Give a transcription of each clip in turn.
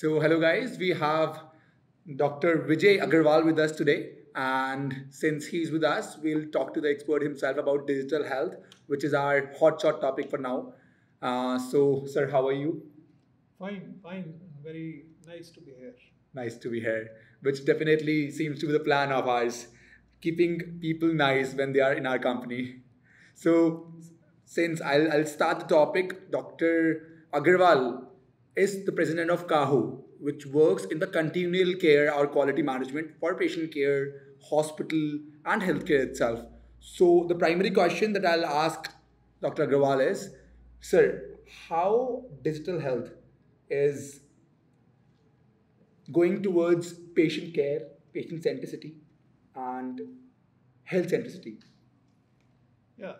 So, hello guys, we have Dr. Vijay Agarwal with us today. And since he's with us, we'll talk to the expert himself about digital health, which is our hotshot topic for now. So, sir, how are you? Fine, fine. Very nice to be here. Nice to be here, which definitely seems to be the plan of ours, keeping people nice when they are in our company. So, since I'll start the topic, Dr. Agarwal is the president of Kahu, which works in the continual care or quality management for patient care, hospital, and healthcare itself. So, the primary question that I'll ask Dr. Agarwal is, sir, how digital health is going towards patient care, patient centricity, and health centricity. Yeah.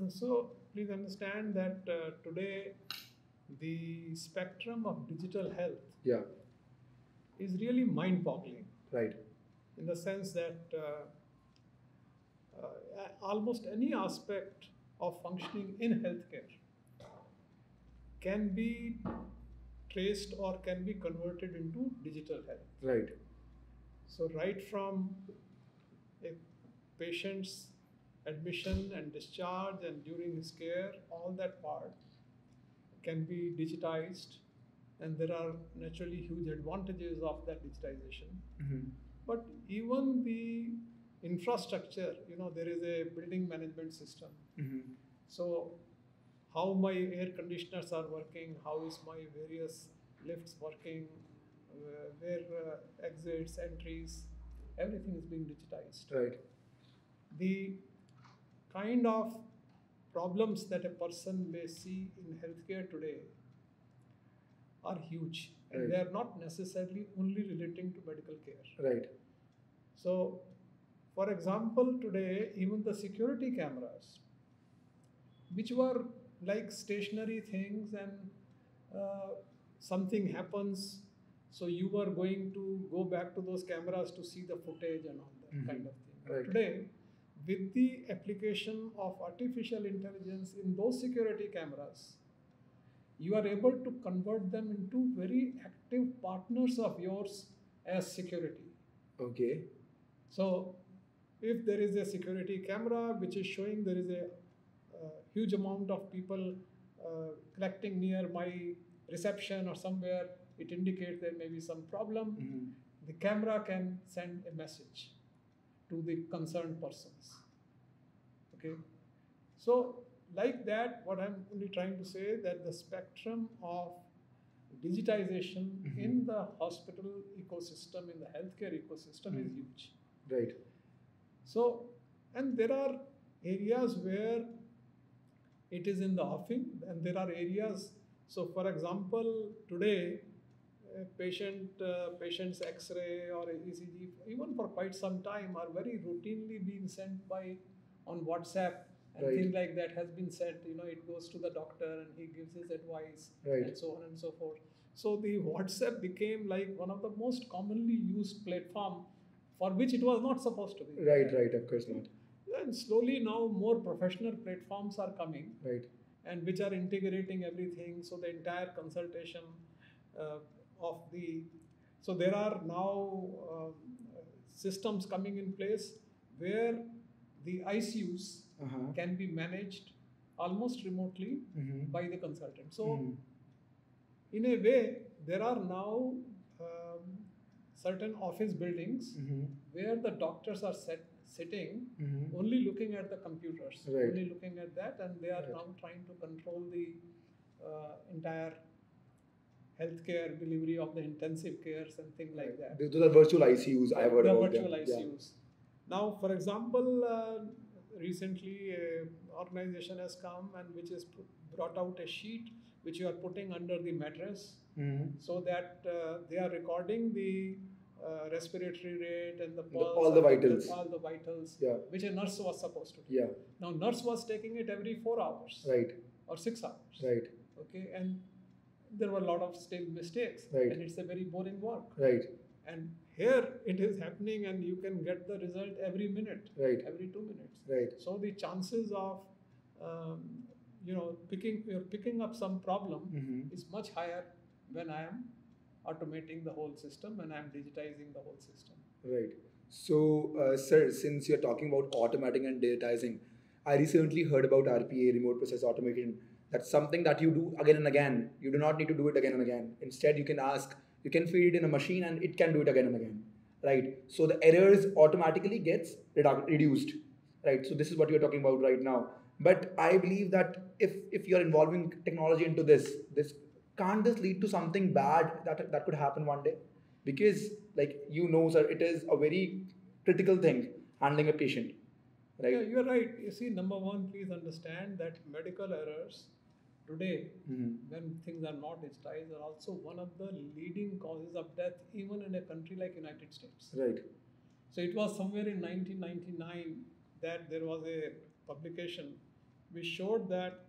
So please understand that today the spectrum of digital health Yeah, is really mind-boggling right. in the sense that almost any aspect of functioning in healthcare can be traced or can be converted into digital health. Right. So right from a patient's admission and discharge and during his care, all that part can be digitized, and there are naturally huge advantages of that digitization. Mm-hmm. But even the infrastructure, there is a building management system. Mm-hmm. So how my air conditioners are working, how is my various lifts working, where exits, entries, everything is being digitized. Right. The kind of problems that a person may see in healthcare today are huge, and Right. they are not necessarily only relating to medical care. Right. So, for example, today, even the security cameras, which were like stationary things, and something happens, so you were going to go back to those cameras to see the footage and all that kind of thing. But Right. today, with the application of artificial intelligence in those security cameras, you are able to convert them into very active partners of yours as security. Okay. So, if there is a security camera which is showing there is a huge amount of people collecting near my reception or somewhere, it indicates there may be some problem. Mm-hmm. The camera can send a message to the concerned persons. Okay, so like that, what I'm only trying to say that the spectrum of digitization in the hospital ecosystem, in the healthcare ecosystem, is huge. Right. So, and there are areas where it is in the offing, and there are areas. So, for example, today, patient's X-ray or ECG, even for quite some time, are very routinely being sent by on WhatsApp, and Right. things like that has been sent. It goes to the doctor and he gives his advice, Right. and so on and so forth. So the WhatsApp became like one of the most commonly used platform for which it was not supposed to be. Right. Right. Of course not. And slowly now more professional platforms are coming, Right. and which are integrating everything. So the entire consultation uh, of the, so there are now systems coming in place where the ICUs Uh-huh. can be managed almost remotely by the consultant. So in a way, there are now certain office buildings where the doctors are sitting only looking at the computers, Right. only looking at that, and they are Right. now trying to control the entire healthcare delivery of the intensive cares and things like that. Those are virtual ICUs. I have heard The about virtual them. ICUs. Now, for example, recently an organization has come and which has brought out a sheet which you are putting under the mattress, so that they are recording the respiratory rate and the pulse, all the vitals. all the vitals, Yeah. which a nurse was supposed to do. Yeah. Now, nurse was taking it every 4 hours, Right. or 6 hours. Right. Okay, and there were a lot of still mistakes, Right. and it's a very boring work. Right. And here it is happening, and you can get the result every minute, Right. every 2 minutes. Right. So the chances of picking up some problem is much higher when I am automating the whole system and I'm digitizing the whole system. Right. So, sir, since you're talking about automating and digitizing, I recently heard about RPA, remote process automation. That's something that you do again and again. You do not need to do it again and again. Instead, you can ask, you can feed it in a machine and it can do it again and again. Right. So the errors automatically gets reduced. Right. So this is what you're talking about right now. But I believe that if you're involving technology into this can't this lead to something bad that could happen one day? Because like sir, it is a very critical thing handling a patient, right? Yeah, you're right. You see, number one, please understand that medical errors today, when things are not digitized, are also one of the leading causes of death, even in a country like United States. Right. So it was somewhere in 1999 that there was a publication which showed that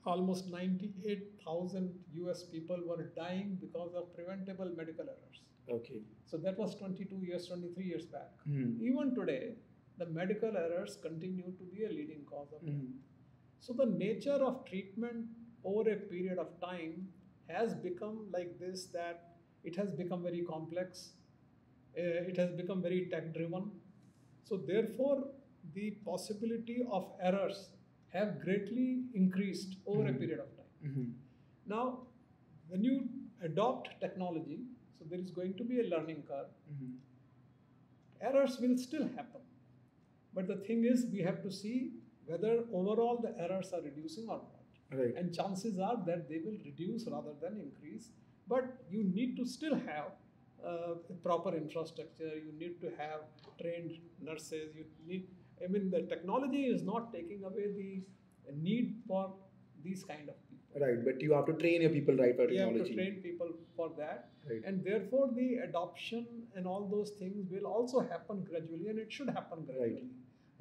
almost 98,000 US people were dying because of preventable medical errors. Okay. So that was 22 years, 23 years back. Mhm. Even today, the medical errors continue to be a leading cause of death. So the nature of treatment over a period of time has become like this, that it has become very complex. It has become very tech driven. So therefore, the possibility of errors have greatly increased over a period of time. Now, when you adopt technology, so there is going to be a learning curve. Errors will still happen. But the thing is, we have to see whether overall the errors are reducing or not. Right. And chances are that they will reduce rather than increase. But you need to still have proper infrastructure. You need to have trained nurses. The technology is not taking away the need for these kind of people. Right, but you have to train your people right for technology. You have to train people for that. Right. And therefore the adoption and all those things will also happen gradually, and it should happen gradually,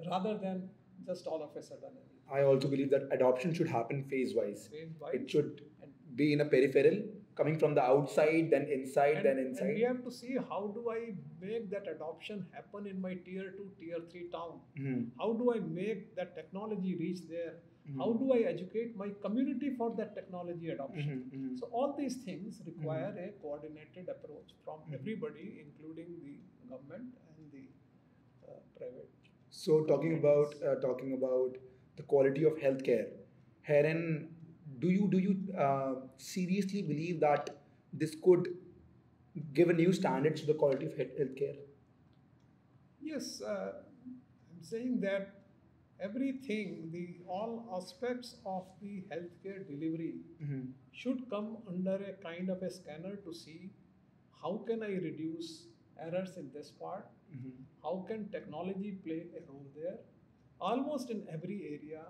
rather than just all of a sudden. I also believe that adoption should happen phase-wise. It should be in a peripheral, coming from the outside, then inside, then inside. And we have to see, how do I make that adoption happen in my tier 2, tier 3 town? How do I make that technology reach there? How do I educate my community for that technology adoption? So all these things require a coordinated approach from everybody, including the government and the private. So talking about the quality of healthcare, herein, do you seriously believe that this could give a new standard to the quality of healthcare? Yes, I'm saying that everything, all aspects of the healthcare delivery should come under a kind of a scanner to see how can I reduce errors in this part, how can technology play a role there. Almost in every area,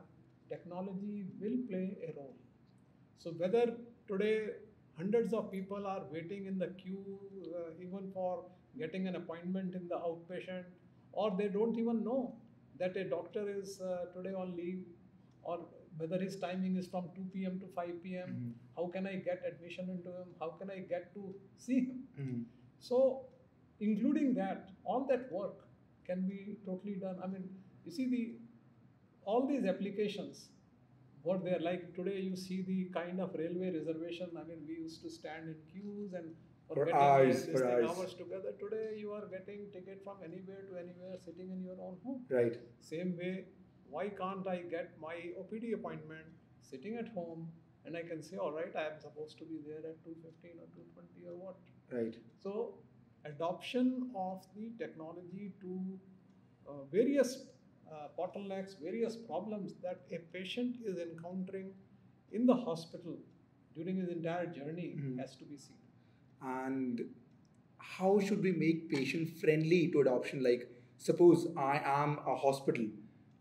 technology will play a role. So whether today hundreds of people are waiting in the queue even for getting an appointment in the outpatient, or they don't even know that a doctor is today on leave, or whether his timing is from 2 p.m. to 5 p.m. How can I get admission into him? How can I get to see him? So including that, all that work can be totally done. You see, all these applications, what they're like today, you see the kind of railway reservation. We used to stand in queues and for hours together. Today, you are getting ticket from anywhere to anywhere, sitting in your own home. Right. Same way, why can't I get my OPD appointment sitting at home, and I can say, all right, I am supposed to be there at 2:15 or 2:20 or what? Right. So, adoption of the technology to various bottlenecks, various problems that a patient is encountering in the hospital during his entire journey has to be seen. And how should we make patient friendly to adoption? Like, suppose I am a hospital,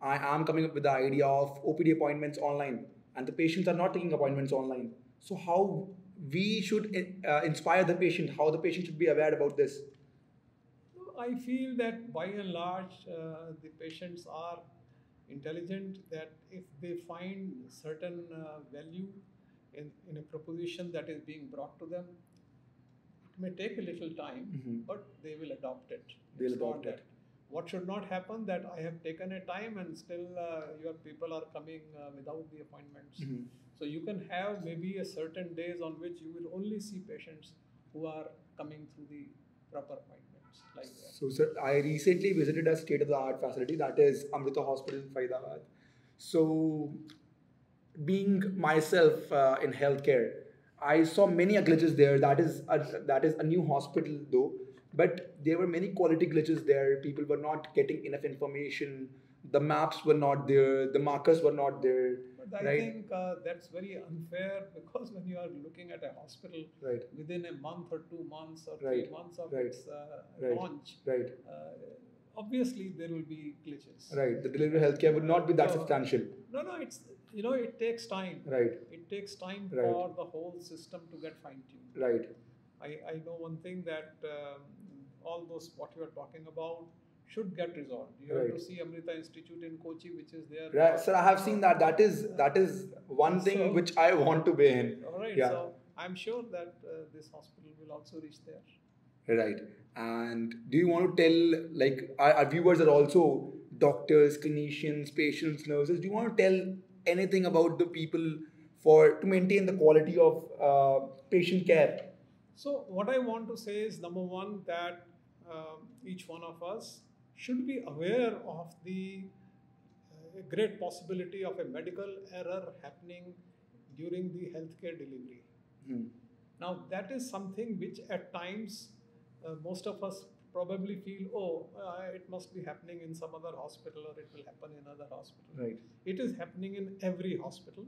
I am coming up with the idea of OPD appointments online, and the patients are not taking appointments online. So how we should inspire the patient, how the patient should be aware about this? I feel that by and large, the patients are intelligent, that if they find certain value in a proposition that is being brought to them, it may take a little time, but they will adopt it. They'll adopt it. What should not happen, that I have taken a time and still your people are coming without the appointments. So you can have maybe a certain days on which you will only see patients who are coming through the proper appointments like that. So, sir, I recently visited a state-of-the-art facility, that is Amrita Hospital in Faridabad. So, being myself in healthcare, I saw many glitches there. That is a new hospital though, but there were many quality glitches there. People were not getting enough information. The maps were not there. The markers were not there. But I Right? think that's very unfair because when you are looking at a hospital Right. within a month or 2 months or Right. 3 months of Right. its Right. launch, Right. obviously there will be glitches. Right. The delivery healthcare would not be that So- substantial. No, it's it takes time. Right. It takes time Right. for the whole system to get fine tuned. Right. I know one thing that all those what you are talking about should get resolved. You have Right. to see Amrita Institute in Kochi, which is there. Right. Sir, I have seen that. That is one thing So- which I want to be in. All right. Yeah. So I'm sure that this hospital will also reach there. Right. And do you want to tell, like, our viewers are also doctors, clinicians, patients, nurses. Do you want to tell anything about the people to maintain the quality of patient care? So what I want to say is number one that each one of us should be aware of the great possibility of a medical error happening during the healthcare delivery. Hmm. Now that is something which at times most of us probably feel, it must be happening in some other hospital or it will happen in other hospital. Right. It is happening in every hospital.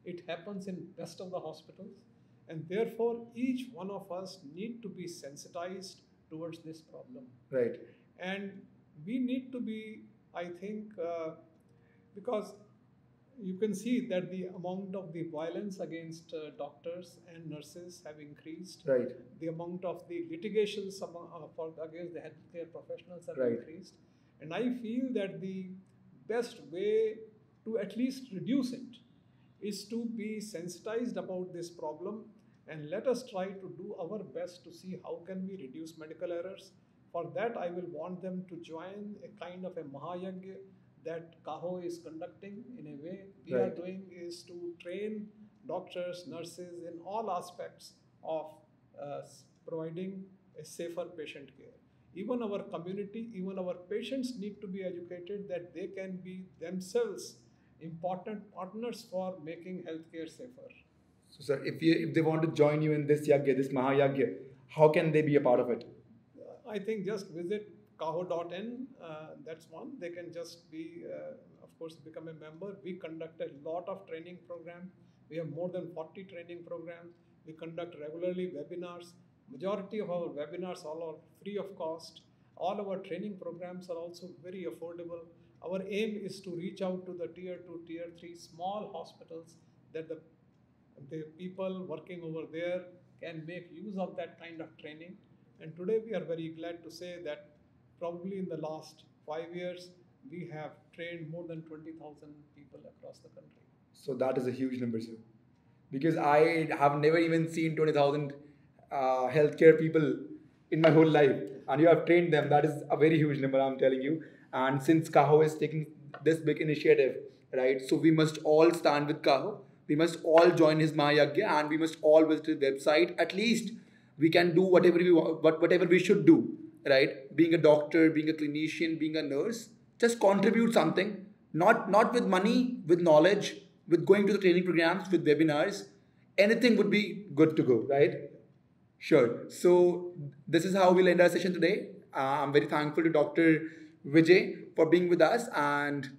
It happens in best of the hospitals. And therefore, each one of us need to be sensitized towards this problem. Right. And we need to be, I think, because you can see that the amount of the violence against doctors and nurses have increased. Right. The amount of the litigations against the healthcare professionals have Right. increased. And I feel that the best way to at least reduce it is to be sensitized about this problem, and let us try to do our best to see how can we reduce medical errors. For that, I will want them to join a kind of a Mahayagya that Kahu is conducting. In a way, we are Right. doing is to train doctors, nurses in all aspects of providing a safer patient care. Even our community, even our patients need to be educated that they can be themselves important partners for making healthcare safer. So, sir, if they want to join you in this yagya, this Mahayagya, how can they be a part of it? I think just visit kahu.in. That's one. They can just be, of course, become a member. We conduct a lot of training programs. We have more than 40 training programs. We conduct regularly webinars. Majority of our webinars all are free of cost. All our training programs are also very affordable. Our aim is to reach out to the tier 2, tier 3 small hospitals that the people working over there can make use of that kind of training. And today we are very glad to say that probably in the last 5 years, we have trained more than 20,000 people across the country. So that is a huge number, sir. Because I have never even seen 20,000 healthcare people in my whole life. And you have trained them. That is a very huge number, I'm telling you. And since Kahu is taking this big initiative, right? So we must all stand with Kahu. We must all join his Mahayagya, and we must all visit his website. At least we can do whatever we want, whatever we should do, right? Being a doctor, being a clinician, being a nurse, just contribute something. Not with money, with knowledge, with going to the training programs, with webinars. Anything would be good to go, right? Sure. So this is how we'll end our session today. I'm very thankful to Dr. Vijay for being with us and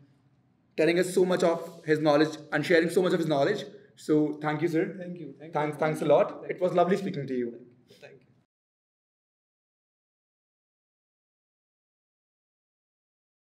telling us so much of his knowledge and sharing so much of his knowledge. So thank you, sir. Thank you. Thanks a lot. It was lovely speaking to you. Thank you.